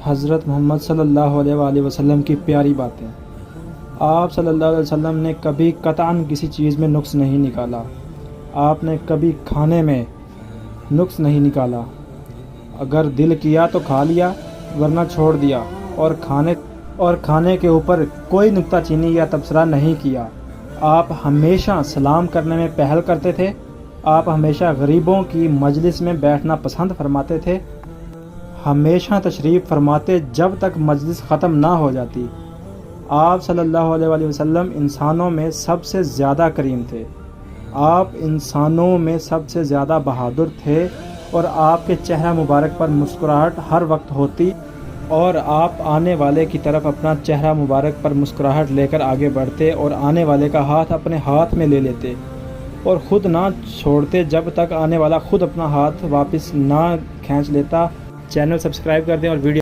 حضرت محمد صلی اللہ علیہ وآلہ وسلم کی پیاری باتیں۔ آپ صلی اللہ علیہ وسلم نے کبھی قطعاً کسی چیز میں نقص نہیں نکالا۔ آپ نے کبھی کھانے میں نقص نہیں نکالا۔ اگر دل کیا تو کھا لیا ورنہ چھوڑ دیا، اور کھانے کے اوپر کوئی نکتہ چینی یا تبصرہ نہیں کیا۔ آپ ہمیشہ سلام کرنے میں پہل کرتے تھے۔ آپ ہمیشہ غریبوں کی مجلس میں بیٹھنا پسند فرماتے تھے۔ ہمیشہ تشریف فرماتے جب تک مجلس ختم نہ ہو جاتی۔ آپ صلی اللہ علیہ وآلہ وسلم انسانوں میں سب سے زیادہ کریم تھے۔ آپ انسانوں میں سب سے زیادہ بہادر تھے، اور آپ کے چہرہ مبارک پر مسکراہٹ ہر وقت ہوتی، اور آپ آنے والے کی طرف اپنا چہرہ مبارک پر مسکراہٹ لے کر آگے بڑھتے، اور آنے والے کا ہاتھ اپنے ہاتھ میں لے لیتے اور خود نہ چھوڑتے جب تک آنے والا خود اپنا ہاتھ واپس نہ کھینچ لیتا۔ چینل سبسکرائب کر دیں اور ویڈیو